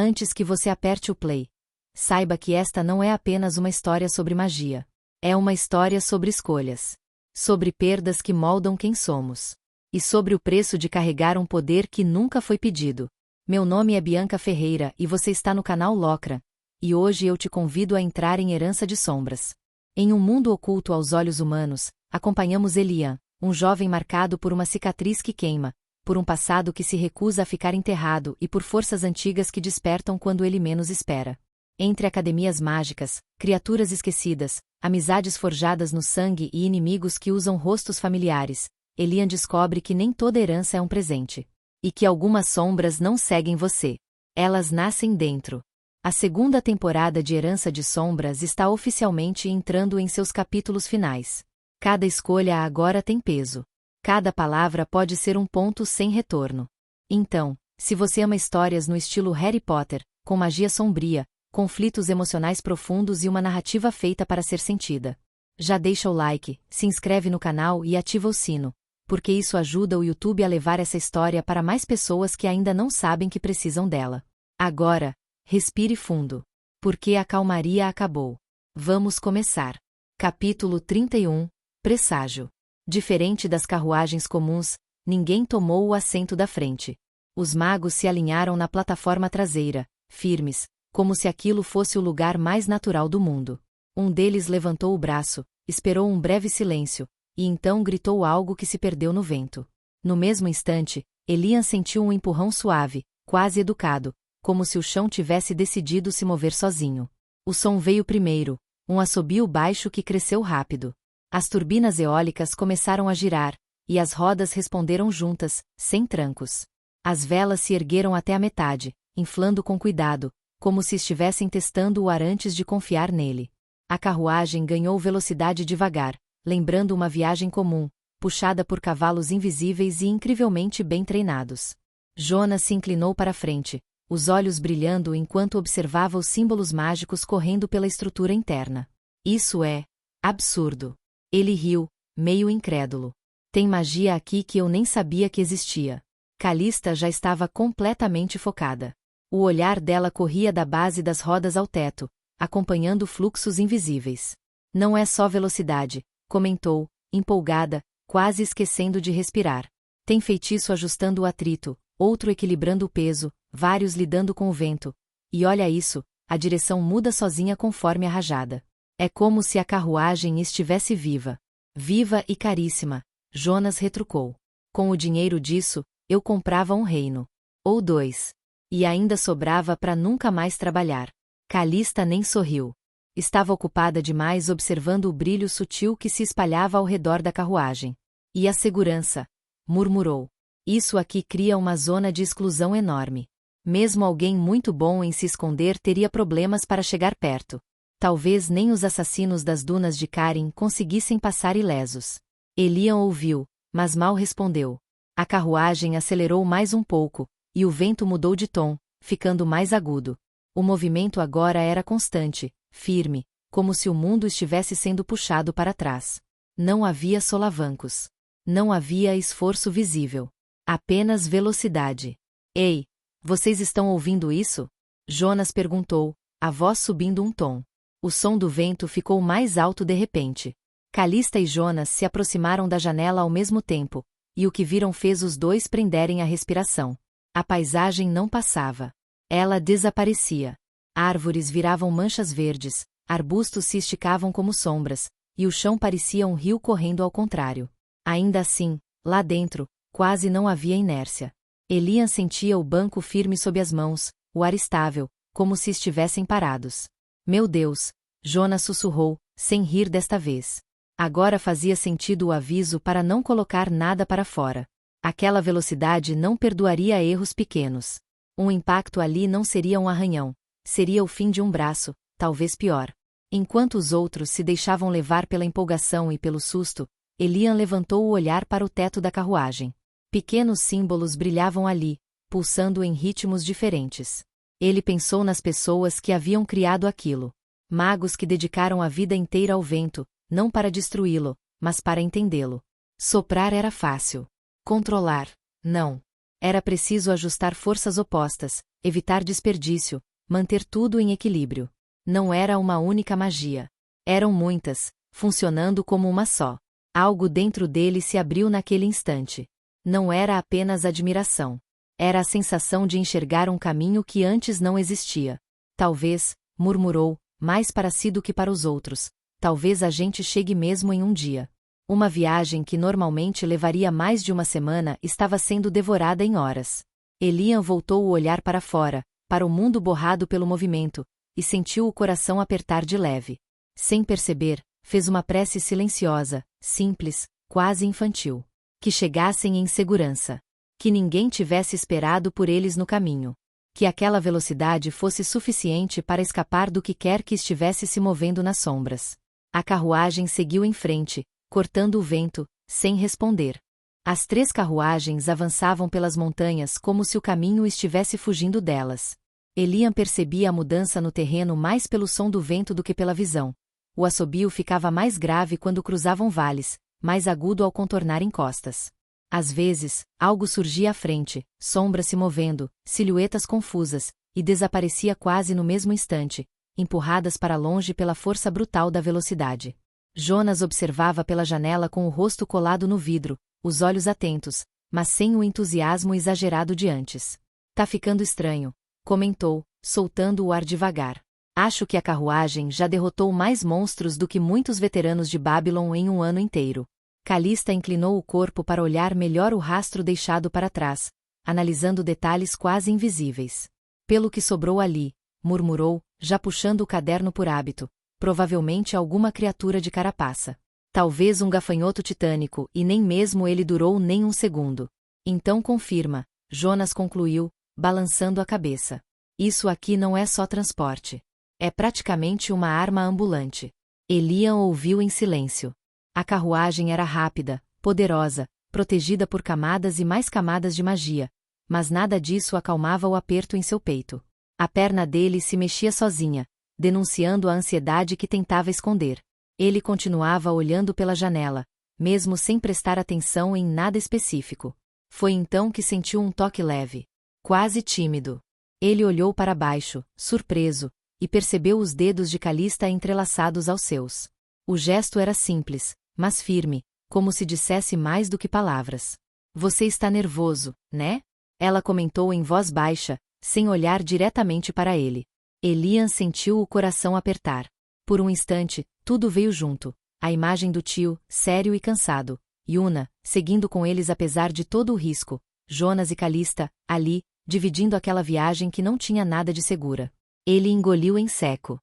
Antes que você aperte o play, saiba que esta não é apenas uma história sobre magia. É uma história sobre escolhas. Sobre perdas que moldam quem somos. E sobre o preço de carregar um poder que nunca foi pedido. Meu nome é Bianca Ferreira e você está no canal Locra. E hoje eu te convido a entrar em Herança de Sombras. Em um mundo oculto aos olhos humanos, acompanhamos Elian, um jovem marcado por uma cicatriz que queima, por um passado que se recusa a ficar enterrado e por forças antigas que despertam quando ele menos espera. Entre academias mágicas, criaturas esquecidas, amizades forjadas no sangue e inimigos que usam rostos familiares, Elian descobre que nem toda herança é um presente. E que algumas sombras não seguem você. Elas nascem dentro. A segunda temporada de Herança de Sombras está oficialmente entrando em seus capítulos finais. Cada escolha agora tem peso. Cada palavra pode ser um ponto sem retorno. Então, se você ama histórias no estilo Harry Potter, com magia sombria, conflitos emocionais profundos e uma narrativa feita para ser sentida, já deixa o like, se inscreve no canal e ativa o sino, porque isso ajuda o YouTube a levar essa história para mais pessoas que ainda não sabem que precisam dela. Agora, respire fundo. Porque a calmaria acabou. Vamos começar. Capítulo 31, Presságio. Diferente das carruagens comuns, ninguém tomou o assento da frente. Os magos se alinharam na plataforma traseira, firmes, como se aquilo fosse o lugar mais natural do mundo. Um deles levantou o braço, esperou um breve silêncio, e então gritou algo que se perdeu no vento. No mesmo instante, Elian sentiu um empurrão suave, quase educado, como se o chão tivesse decidido se mover sozinho. O som veio primeiro, um assobio baixo que cresceu rápido. As turbinas eólicas começaram a girar, e as rodas responderam juntas, sem trancos. As velas se ergueram até a metade, inflando com cuidado, como se estivessem testando o ar antes de confiar nele. A carruagem ganhou velocidade devagar, lembrando uma viagem comum, puxada por cavalos invisíveis e incrivelmente bem treinados. Jonas se inclinou para a frente, os olhos brilhando enquanto observava os símbolos mágicos correndo pela estrutura interna. Isso é absurdo. Ele riu, meio incrédulo. Tem magia aqui que eu nem sabia que existia. Calista já estava completamente focada. O olhar dela corria da base das rodas ao teto, acompanhando fluxos invisíveis. Não é só velocidade, comentou, empolgada, quase esquecendo de respirar. Tem feitiço ajustando o atrito, outro equilibrando o peso, vários lidando com o vento. E olha isso, a direção muda sozinha conforme a rajada. É como se a carruagem estivesse viva. Viva e caríssima, Jonas retrucou. Com o dinheiro disso, eu comprava um reino. Ou dois. E ainda sobrava para nunca mais trabalhar. Calista nem sorriu. Estava ocupada demais observando o brilho sutil que se espalhava ao redor da carruagem. E a segurança? Murmurou. Isso aqui cria uma zona de exclusão enorme. Mesmo alguém muito bom em se esconder teria problemas para chegar perto. Talvez nem os assassinos das dunas de Karin conseguissem passar ilesos. Elian ouviu, mas mal respondeu. A carruagem acelerou mais um pouco, e o vento mudou de tom, ficando mais agudo. O movimento agora era constante, firme, como se o mundo estivesse sendo puxado para trás. Não havia solavancos. Não havia esforço visível. Apenas velocidade. Ei, vocês estão ouvindo isso? Jonas perguntou, a voz subindo um tom. O som do vento ficou mais alto de repente. Calista e Jonas se aproximaram da janela ao mesmo tempo, e o que viram fez os dois prenderem a respiração. A paisagem não passava. Ela desaparecia. Árvores viravam manchas verdes, arbustos se esticavam como sombras, e o chão parecia um rio correndo ao contrário. Ainda assim, lá dentro, quase não havia inércia. Elian sentia o banco firme sob as mãos, o ar estável, como se estivessem parados. Meu Deus, Jonas sussurrou, sem rir desta vez. Agora fazia sentido o aviso para não colocar nada para fora. Aquela velocidade não perdoaria erros pequenos. Um impacto ali não seria um arranhão, seria o fim de um braço, talvez pior. Enquanto os outros se deixavam levar pela empolgação e pelo susto, Elian levantou o olhar para o teto da carruagem. Pequenos símbolos brilhavam ali, pulsando em ritmos diferentes. Ele pensou nas pessoas que haviam criado aquilo. Magos que dedicaram a vida inteira ao vento, não para destruí-lo, mas para entendê-lo. Soprar era fácil. Controlar, não. Era preciso ajustar forças opostas, evitar desperdício, manter tudo em equilíbrio. Não era uma única magia. Eram muitas, funcionando como uma só. Algo dentro dele se abriu naquele instante. Não era apenas admiração. Era a sensação de enxergar um caminho que antes não existia. Talvez, murmurou, mais para si do que para os outros, talvez a gente chegue mesmo em um dia. Uma viagem que normalmente levaria mais de uma semana estava sendo devorada em horas. Elian voltou o olhar para fora, para o mundo borrado pelo movimento, e sentiu o coração apertar de leve. Sem perceber, fez uma prece silenciosa, simples, quase infantil. Que chegassem em segurança. Que ninguém tivesse esperado por eles no caminho. Que aquela velocidade fosse suficiente para escapar do que quer que estivesse se movendo nas sombras. A carruagem seguiu em frente, cortando o vento, sem responder. As 3 carruagens avançavam pelas montanhas como se o caminho estivesse fugindo delas. Elian percebia a mudança no terreno mais pelo som do vento do que pela visão. O assobio ficava mais grave quando cruzavam vales, mais agudo ao contornar encostas. Às vezes, algo surgia à frente, sombras se movendo, silhuetas confusas, e desaparecia quase no mesmo instante, empurradas para longe pela força brutal da velocidade. Jonas observava pela janela com o rosto colado no vidro, os olhos atentos, mas sem o entusiasmo exagerado de antes. Tá ficando estranho, comentou, soltando o ar devagar. Acho que a carruagem já derrotou mais monstros do que muitos veteranos de Babylon em um ano inteiro. Calista inclinou o corpo para olhar melhor o rastro deixado para trás, analisando detalhes quase invisíveis. Pelo que sobrou ali, murmurou, já puxando o caderno por hábito, provavelmente alguma criatura de carapaça. Talvez um gafanhoto titânico, e nem mesmo ele durou nem um segundo. Então confirma, Jonas concluiu, balançando a cabeça. Isso aqui não é só transporte. É praticamente uma arma ambulante. Elian ouviu em silêncio. A carruagem era rápida, poderosa, protegida por camadas e mais camadas de magia, mas nada disso acalmava o aperto em seu peito. A perna dele se mexia sozinha, denunciando a ansiedade que tentava esconder. Ele continuava olhando pela janela, mesmo sem prestar atenção em nada específico. Foi então que sentiu um toque leve, quase tímido. Ele olhou para baixo, surpreso, e percebeu os dedos de Calista entrelaçados aos seus. O gesto era simples, mas firme, como se dissesse mais do que palavras. Você está nervoso, né? Ela comentou em voz baixa, sem olhar diretamente para ele. Elian sentiu o coração apertar. Por um instante, tudo veio junto. A imagem do tio, sério e cansado. Yuna, seguindo com eles apesar de todo o risco. Jonas e Calista, ali, dividindo aquela viagem que não tinha nada de segura. Ele engoliu em seco.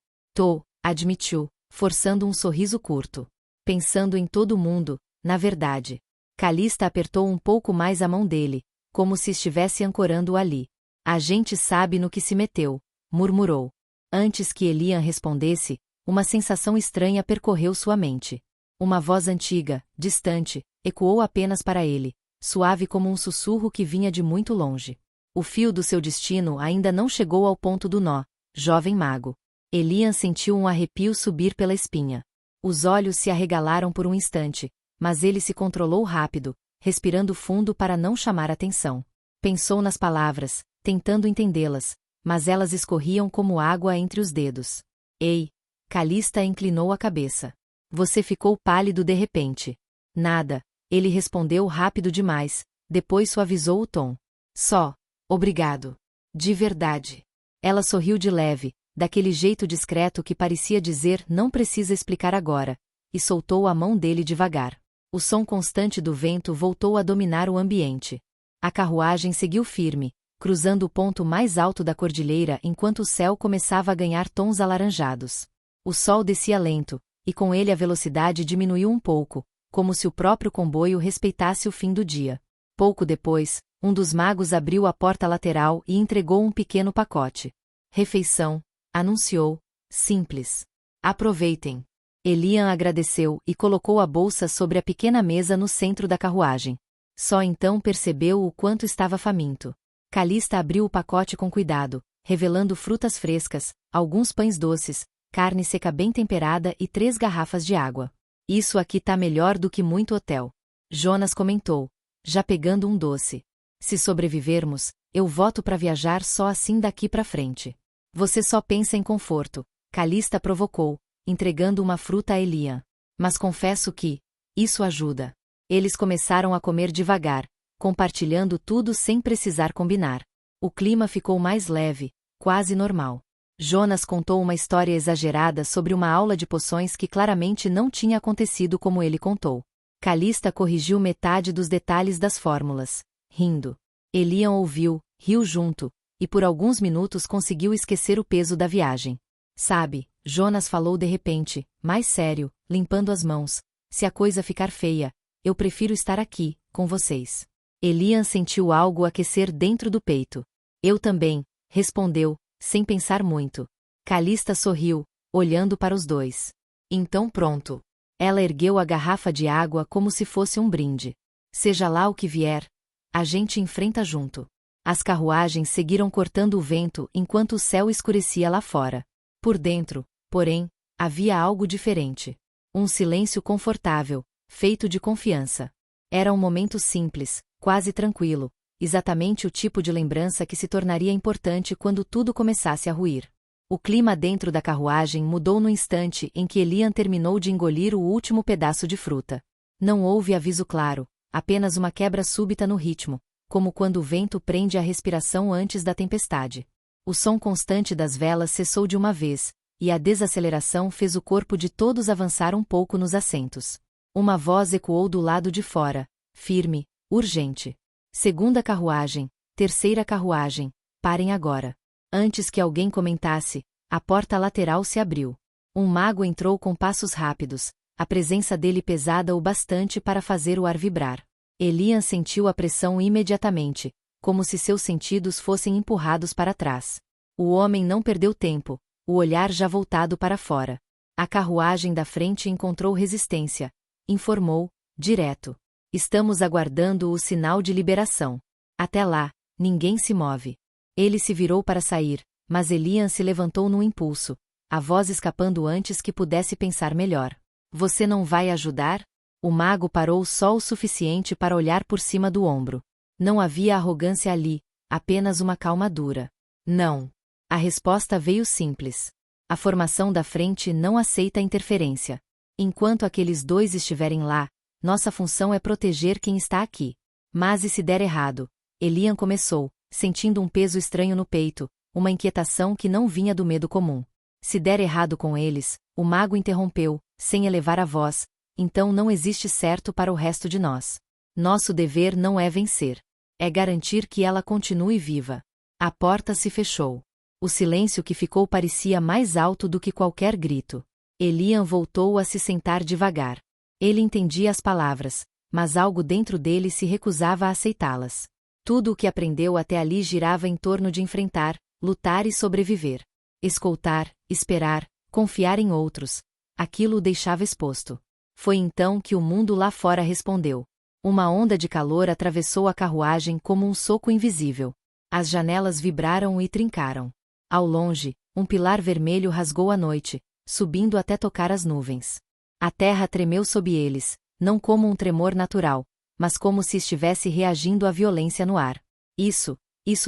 Admitiu, forçando um sorriso curto. Pensando em todo mundo, na verdade. Calista apertou um pouco mais a mão dele, como se estivesse ancorando-o ali. A gente sabe no que se meteu, murmurou. Antes que Elian respondesse, uma sensação estranha percorreu sua mente. Uma voz antiga, distante, ecoou apenas para ele, suave como um sussurro que vinha de muito longe. O fio do seu destino ainda não chegou ao ponto do nó, jovem mago. Elian sentiu um arrepio subir pela espinha. Os olhos se arregalaram por um instante, mas ele se controlou rápido, respirando fundo para não chamar atenção. Pensou nas palavras, tentando entendê-las, mas elas escorriam como água entre os dedos. Ei! Calista inclinou a cabeça. Você ficou pálido de repente. Nada, ele respondeu rápido demais, depois suavizou o tom. Só, obrigado. De verdade. Ela sorriu de leve, daquele jeito discreto que parecia dizer não precisa explicar agora, e soltou a mão dele devagar. O som constante do vento voltou a dominar o ambiente. A carruagem seguiu firme, cruzando o ponto mais alto da cordilheira enquanto o céu começava a ganhar tons alaranjados. O sol descia lento, e com ele a velocidade diminuiu um pouco, como se o próprio comboio respeitasse o fim do dia. Pouco depois, um dos magos abriu a porta lateral e entregou um pequeno pacote. Refeição, anunciou, simples. Aproveitem. Elian agradeceu e colocou a bolsa sobre a pequena mesa no centro da carruagem. Só então percebeu o quanto estava faminto. Calista abriu o pacote com cuidado, revelando frutas frescas, alguns pães doces, carne seca bem temperada e 3 garrafas de água. Isso aqui tá melhor do que muito hotel. Jonas comentou, já pegando um doce. Se sobrevivermos, eu voto para viajar só assim daqui para frente. Você só pensa em conforto, Calista provocou, entregando uma fruta a Elian. Mas confesso que isso ajuda. Eles começaram a comer devagar, compartilhando tudo sem precisar combinar. O clima ficou mais leve, quase normal. Jonas contou uma história exagerada sobre uma aula de poções que claramente não tinha acontecido como ele contou. Calista corrigiu metade dos detalhes das fórmulas, rindo. Elian ouviu, riu junto, e por alguns minutos conseguiu esquecer o peso da viagem. Sabe, Jonas falou de repente, mais sério, limpando as mãos. Se a coisa ficar feia, eu prefiro estar aqui, com vocês. Elian sentiu algo aquecer dentro do peito. Eu também, respondeu, sem pensar muito. Calista sorriu, olhando para os dois. Então pronto. Ela ergueu a garrafa de água como se fosse um brinde. Seja lá o que vier, a gente enfrenta junto. As carruagens seguiram cortando o vento enquanto o céu escurecia lá fora. Por dentro, porém, havia algo diferente. Um silêncio confortável, feito de confiança. Era um momento simples, quase tranquilo, exatamente o tipo de lembrança que se tornaria importante quando tudo começasse a ruir. O clima dentro da carruagem mudou no instante em que Elian terminou de engolir o último pedaço de fruta. Não houve aviso claro, apenas uma quebra súbita no ritmo, como quando o vento prende a respiração antes da tempestade. O som constante das velas cessou de uma vez, e a desaceleração fez o corpo de todos avançar um pouco nos assentos. Uma voz ecoou do lado de fora, firme, urgente. Segunda carruagem, terceira carruagem, parem agora. Antes que alguém comentasse, a porta lateral se abriu. Um mago entrou com passos rápidos, a presença dele pesada o bastante para fazer o ar vibrar. Elian sentiu a pressão imediatamente, como se seus sentidos fossem empurrados para trás. O homem não perdeu tempo, o olhar já voltado para fora. A carruagem da frente encontrou resistência, informou, direto. Estamos aguardando o sinal de liberação. Até lá, ninguém se move. Ele se virou para sair, mas Elian se levantou num impulso, a voz escapando antes que pudesse pensar melhor. Você não vai ajudar? O mago parou só o suficiente para olhar por cima do ombro. Não havia arrogância ali, apenas uma calma dura. Não. A resposta veio simples. A formação da frente não aceita interferência. Enquanto aqueles dois estiverem lá, nossa função é proteger quem está aqui. Mas e se der errado? Elian começou, sentindo um peso estranho no peito, uma inquietação que não vinha do medo comum. Se der errado com eles, o mago interrompeu, sem elevar a voz, então não existe certo para o resto de nós. Nosso dever não é vencer. É garantir que ela continue viva. A porta se fechou. O silêncio que ficou parecia mais alto do que qualquer grito. Elian voltou a se sentar devagar. Ele entendia as palavras, mas algo dentro dele se recusava a aceitá-las. Tudo o que aprendeu até ali girava em torno de enfrentar, lutar e sobreviver. Escoltar, esperar, confiar em outros. Aquilo o deixava exposto. Foi então que o mundo lá fora respondeu. Uma onda de calor atravessou a carruagem como um soco invisível. As janelas vibraram e trincaram. Ao longe, um pilar vermelho rasgou a noite, subindo até tocar as nuvens. A terra tremeu sob eles, não como um tremor natural, mas como se estivesse reagindo à violência no ar. Isso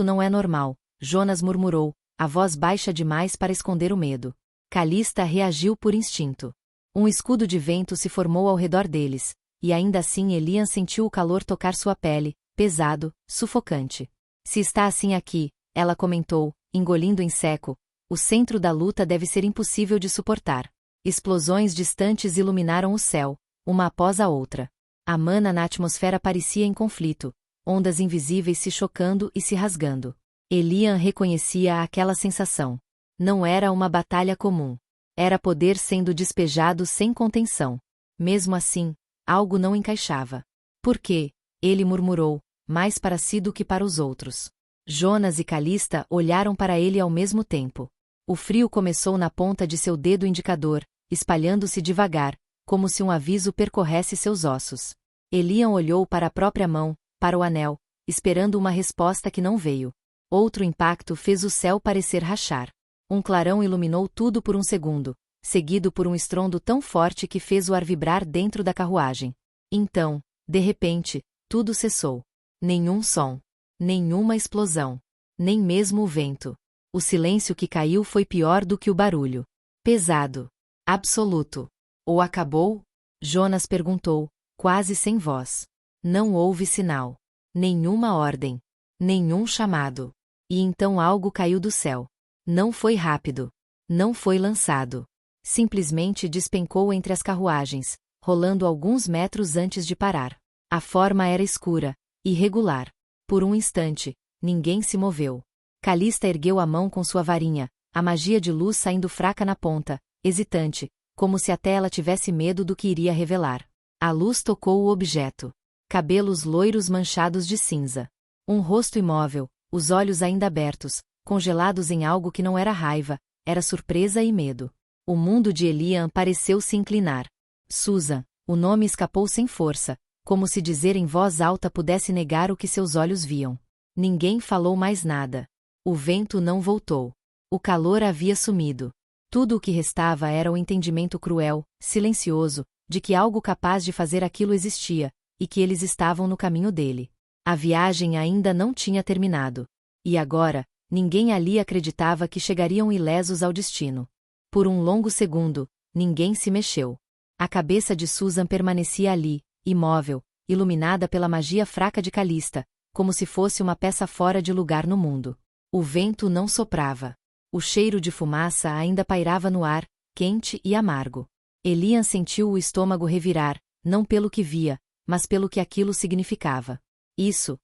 não é normal, Jonas murmurou, a voz baixa demais para esconder o medo. Calista reagiu por instinto. Um escudo de vento se formou ao redor deles, e ainda assim Elian sentiu o calor tocar sua pele, pesado, sufocante. Se está assim aqui, ela comentou, engolindo em seco, o centro da luta deve ser impossível de suportar. Explosões distantes iluminaram o céu, uma após a outra. A mana na atmosfera parecia em conflito, ondas invisíveis se chocando e se rasgando. Elian reconhecia aquela sensação. Não era uma batalha comum. Era poder sendo despejado sem contenção. Mesmo assim, algo não encaixava. Por quê? Ele murmurou, mais para si do que para os outros. Jonas e Calista olharam para ele ao mesmo tempo. O frio começou na ponta de seu dedo indicador, espalhando-se devagar, como se um aviso percorresse seus ossos. Elian olhou para a própria mão, para o anel, esperando uma resposta que não veio. Outro impacto fez o céu parecer rachar. Um clarão iluminou tudo por um segundo, seguido por um estrondo tão forte que fez o ar vibrar dentro da carruagem. Então, de repente, tudo cessou. Nenhum som. Nenhuma explosão. Nem mesmo o vento. O silêncio que caiu foi pior do que o barulho. Pesado. Absoluto. Ou acabou? Jonas perguntou, quase sem voz. Não houve sinal. Nenhuma ordem. Nenhum chamado. E então algo caiu do céu. Não foi rápido. Não foi lançado. Simplesmente despencou entre as carruagens, rolando alguns metros antes de parar. A forma era escura, irregular. Por um instante, ninguém se moveu. Calista ergueu a mão com sua varinha, a magia de luz saindo fraca na ponta, hesitante, como se até ela tivesse medo do que iria revelar. A luz tocou o objeto. Cabelos loiros manchados de cinza. Um rosto imóvel, os olhos ainda abertos, congelados em algo que não era raiva, era surpresa e medo. O mundo de Elian pareceu se inclinar. Susan, o nome escapou sem força, como se dizer em voz alta pudesse negar o que seus olhos viam. Ninguém falou mais nada. O vento não voltou. O calor havia sumido. Tudo o que restava era o entendimento cruel, silencioso, de que algo capaz de fazer aquilo existia, e que eles estavam no caminho dele. A viagem ainda não tinha terminado. E agora, ninguém ali acreditava que chegariam ilesos ao destino. Por um longo segundo, ninguém se mexeu. A cabeça de Susan permanecia ali, imóvel, iluminada pela magia fraca de Calista, como se fosse uma peça fora de lugar no mundo. O vento não soprava. O cheiro de fumaça ainda pairava no ar, quente e amargo. Elian sentiu o estômago revirar, não pelo que via, mas pelo que aquilo significava. Isso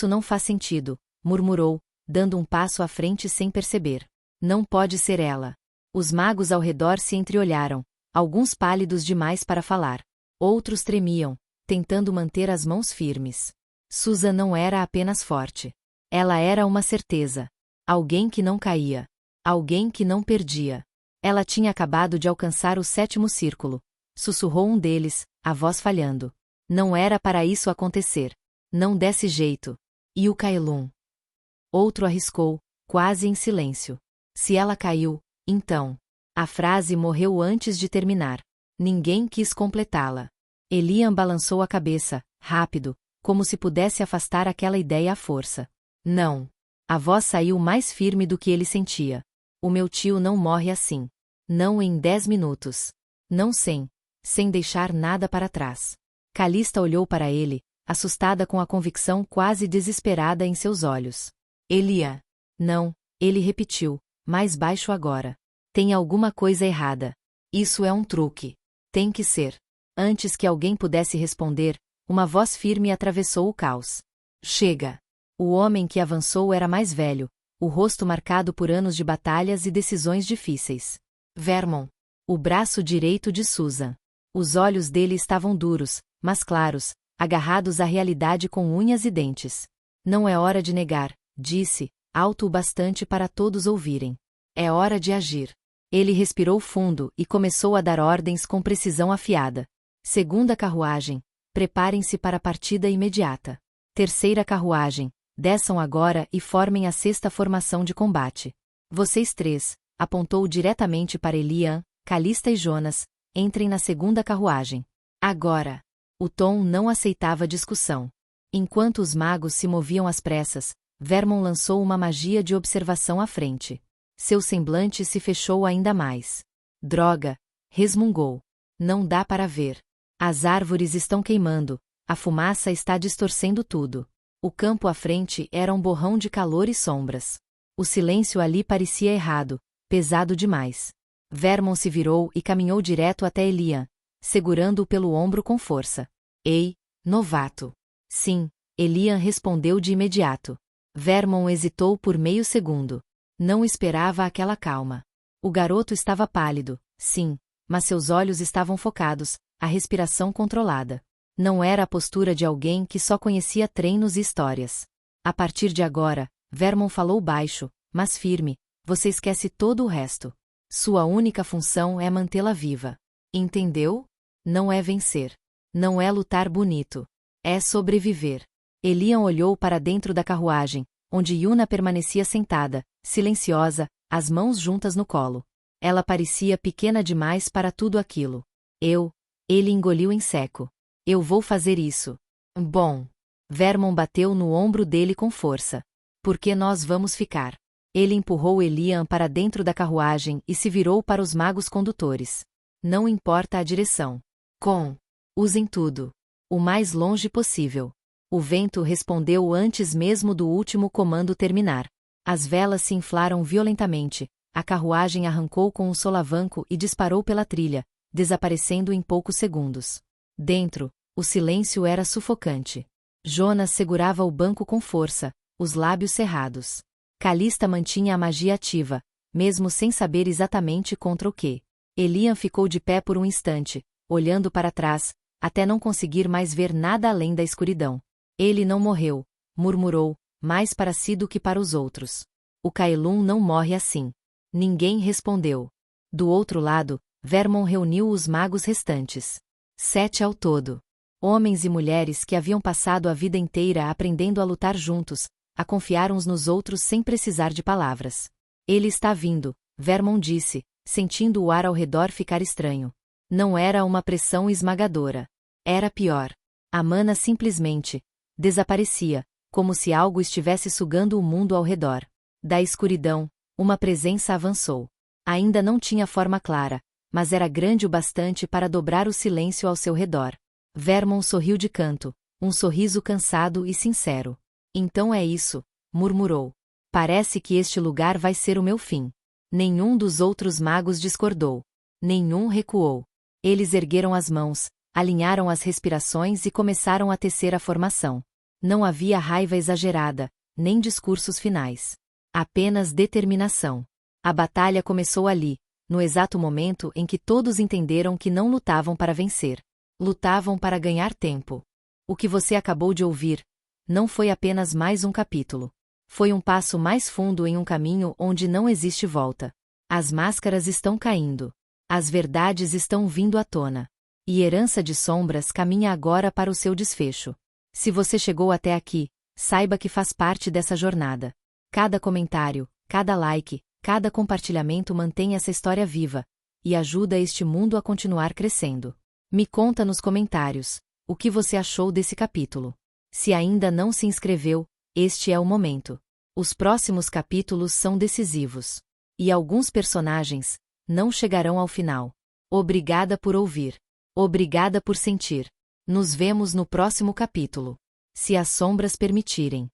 não faz sentido, murmurou, dando um passo à frente sem perceber. Não pode ser ela. Os magos ao redor se entreolharam, alguns pálidos demais para falar. Outros tremiam, tentando manter as mãos firmes. Susan não era apenas forte. Ela era uma certeza. Alguém que não caía. Alguém que não perdia. Ela tinha acabado de alcançar o 7º círculo. Sussurrou um deles, a voz falhando. Não era para isso acontecer. Não desse jeito. E o Kaelum? Outro arriscou, quase em silêncio. Se ela caiu, então. A frase morreu antes de terminar. Ninguém quis completá-la. Elian balançou a cabeça, rápido, como se pudesse afastar aquela ideia à força. Não. A voz saiu mais firme do que ele sentia. O meu tio não morre assim. Não em 10 minutos. Não sem deixar nada para trás. Calista olhou para ele, assustada com a convicção quase desesperada em seus olhos. Elian. Não, ele repetiu, mais baixo agora. Tem alguma coisa errada. Isso é um truque. Tem que ser. Antes que alguém pudesse responder, uma voz firme atravessou o caos. Chega. O homem que avançou era mais velho, o rosto marcado por anos de batalhas e decisões difíceis. Vermon. O braço direito de Susan. Os olhos dele estavam duros, mas claros, agarrados à realidade com unhas e dentes. Não é hora de negar, disse, alto o bastante para todos ouvirem. É hora de agir. Ele respirou fundo e começou a dar ordens com precisão afiada. Segunda carruagem, preparem-se para a partida imediata. Terceira carruagem, desçam agora e formem a 6ª formação de combate. Vocês 3, apontou diretamente para Elian, Calista e Jonas, entrem na 2ª carruagem. Agora. O tom não aceitava discussão. Enquanto os magos se moviam às pressas, Vermon lançou uma magia de observação à frente. Seu semblante se fechou ainda mais. Droga! Resmungou. Não dá para ver. As árvores estão queimando, a fumaça está distorcendo tudo. O campo à frente era um borrão de calor e sombras. O silêncio ali parecia errado, pesado demais. Vermon se virou e caminhou direto até Elian, segurando-o pelo ombro com força. Ei, novato. Sim, Elian respondeu de imediato. Vermon hesitou por meio segundo. Não esperava aquela calma. O garoto estava pálido, sim, mas seus olhos estavam focados, a respiração controlada. Não era a postura de alguém que só conhecia treinos e histórias. A partir de agora, Vermon falou baixo, mas firme, você esquece todo o resto. Sua única função é mantê-la viva. Entendeu? Não é vencer. Não é lutar bonito. É sobreviver. Elian olhou para dentro da carruagem, onde Yuna permanecia sentada, silenciosa, as mãos juntas no colo. Ela parecia pequena demais para tudo aquilo. Ele engoliu em seco. Eu vou fazer isso. Bom. Vermon bateu no ombro dele com força. Por que nós vamos ficar? Ele empurrou Eliam para dentro da carruagem e se virou para os magos condutores. Não importa a direção. Usem tudo. O mais longe possível. O vento respondeu antes mesmo do último comando terminar. As velas se inflaram violentamente, a carruagem arrancou com um solavanco e disparou pela trilha, desaparecendo em poucos segundos. Dentro, o silêncio era sufocante. Jonas segurava o banco com força, os lábios cerrados. Calista mantinha a magia ativa, mesmo sem saber exatamente contra o que. Eliam ficou de pé por um instante, olhando para trás, até não conseguir mais ver nada além da escuridão. Ele não morreu, murmurou, mais para si do que para os outros. O Caelum não morre assim. Ninguém respondeu. Do outro lado, Vermon reuniu os magos restantes. 7 ao todo. Homens e mulheres que haviam passado a vida inteira aprendendo a lutar juntos, a confiar uns nos outros sem precisar de palavras. Ele está vindo, Vermon disse, sentindo o ar ao redor ficar estranho. Não era uma pressão esmagadora. Era pior. A mana simplesmente desaparecia, como se algo estivesse sugando o mundo ao redor. Da escuridão, uma presença avançou. Ainda não tinha forma clara, mas era grande o bastante para dobrar o silêncio ao seu redor. Vermon sorriu de canto, um sorriso cansado e sincero. Então é isso, murmurou. Parece que este lugar vai ser o meu fim. Nenhum dos outros magos discordou. Nenhum recuou. Eles ergueram as mãos, alinharam as respirações e começaram a tecer a formação. Não havia raiva exagerada, nem discursos finais. Apenas determinação. A batalha começou ali, no exato momento em que todos entenderam que não lutavam para vencer. Lutavam para ganhar tempo. O que você acabou de ouvir não foi apenas mais um capítulo. Foi um passo mais fundo em um caminho onde não existe volta. As máscaras estão caindo. As verdades estão vindo à tona. E Herança de Sombras caminha agora para o seu desfecho. Se você chegou até aqui, saiba que faz parte dessa jornada. Cada comentário, cada like, cada compartilhamento mantém essa história viva e ajuda este mundo a continuar crescendo. Me conta nos comentários o que você achou desse capítulo. Se ainda não se inscreveu, este é o momento. Os próximos capítulos são decisivos. E alguns personagens não chegarão ao final. Obrigada por ouvir. Obrigada por sentir. Nos vemos no próximo capítulo. Se as sombras permitirem.